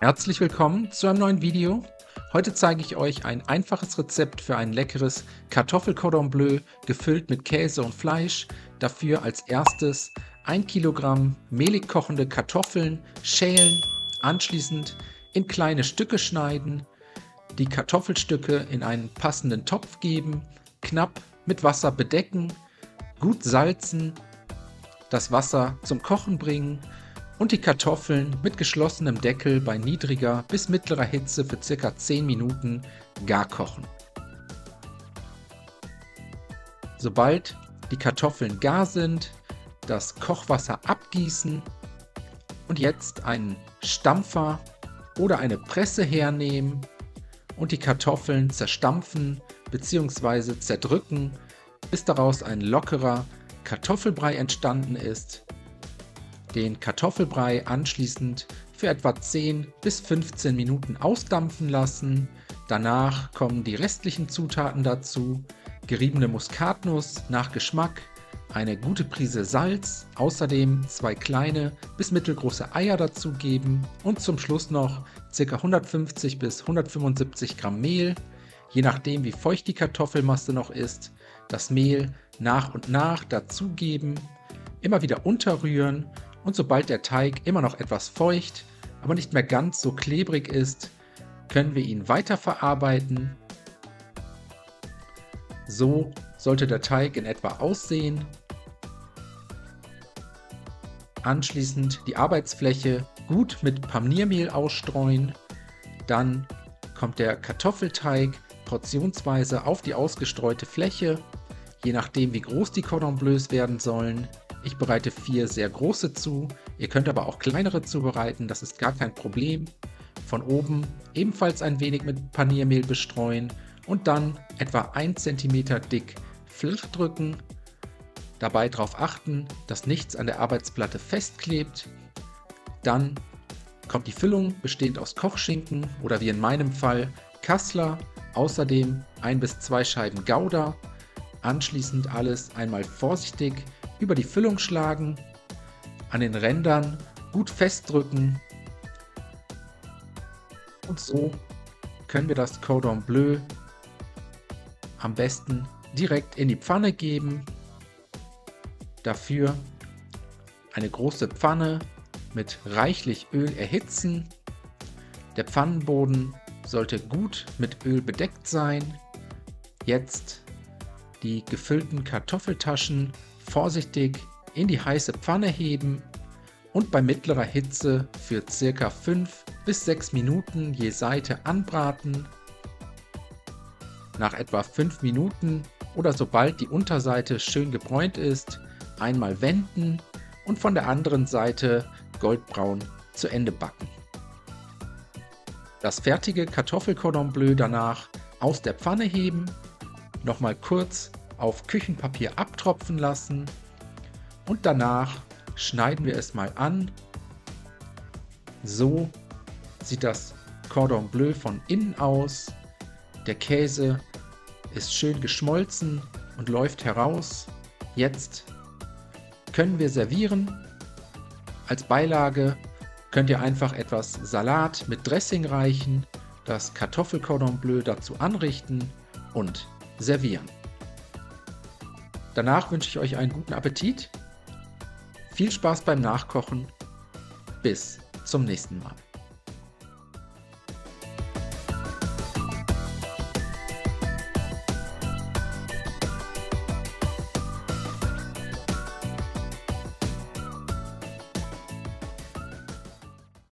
Herzlich willkommen zu einem neuen Video. Heute zeige ich euch ein einfaches Rezept für ein leckeres Kartoffelcordon Bleu gefüllt mit Käse und Fleisch. Dafür als erstes 1 Kilogramm mehlig kochende Kartoffeln schälen, anschließend in kleine Stücke schneiden, die Kartoffelstücke in einen passenden Topf geben, knapp mit Wasser bedecken, gut salzen, das Wasser zum Kochen bringen und die Kartoffeln mit geschlossenem Deckel bei niedriger bis mittlerer Hitze für ca. 10 Minuten gar kochen. Sobald die Kartoffeln gar sind, das Kochwasser abgießen und jetzt einen Stampfer oder eine Presse hernehmen und die Kartoffeln zerstampfen bzw. zerdrücken, bis daraus ein lockerer Kartoffelbrei entstanden ist. Den Kartoffelbrei anschließend für etwa 10 bis 15 Minuten ausdampfen lassen. Danach kommen die restlichen Zutaten dazu: geriebene Muskatnuss nach Geschmack, eine gute Prise Salz, außerdem 2 kleine bis mittelgroße Eier dazugeben und zum Schluss noch ca. 150 bis 175 Gramm Mehl. Je nachdem wie feucht die Kartoffelmasse noch ist, das Mehl nach und nach dazugeben, immer wieder unterrühren und sobald der Teig immer noch etwas feucht, aber nicht mehr ganz so klebrig ist, können wir ihn weiterverarbeiten. So sollte der Teig in etwa aussehen. Anschließend die Arbeitsfläche gut mit Paniermehl ausstreuen. Dann kommt der Kartoffelteig portionsweise auf die ausgestreute Fläche, je nachdem wie groß die Cordon Bleus werden sollen. Ich bereite 4 sehr große zu, ihr könnt aber auch kleinere zubereiten, das ist gar kein Problem. Von oben ebenfalls ein wenig mit Paniermehl bestreuen und dann etwa 1 cm dick flach drücken. Dabei darauf achten, dass nichts an der Arbeitsplatte festklebt. Dann kommt die Füllung bestehend aus Kochschinken oder wie in meinem Fall Kassler, außerdem 1 bis 2 Scheiben Gouda. Anschließend alles einmal vorsichtig über die Füllung schlagen, an den Rändern gut festdrücken und so können wir das Cordon Bleu am besten direkt in die Pfanne geben. Dafür eine große Pfanne mit reichlich Öl erhitzen. Der Pfannenboden sollte gut mit Öl bedeckt sein. Jetzt die gefüllten Kartoffeltaschen vorsichtig in die heiße Pfanne heben und bei mittlerer Hitze für ca. 5 bis 6 Minuten je Seite anbraten. Nach etwa 5 Minuten oder sobald die Unterseite schön gebräunt ist, einmal wenden und von der anderen Seite goldbraun zu Ende backen. Das fertige Kartoffelcordon Bleu danach aus der Pfanne heben, nochmal kurz auf Küchenpapier abtropfen lassen und danach schneiden wir es mal an. So sieht das Cordon Bleu von innen aus. Der Käse ist schön geschmolzen und läuft heraus. Jetzt können wir servieren. Als Beilage könnt ihr einfach etwas Salat mit Dressing reichen, das Kartoffelcordon Bleu dazu anrichten und servieren. Danach wünsche ich euch einen guten Appetit, viel Spaß beim Nachkochen, bis zum nächsten Mal.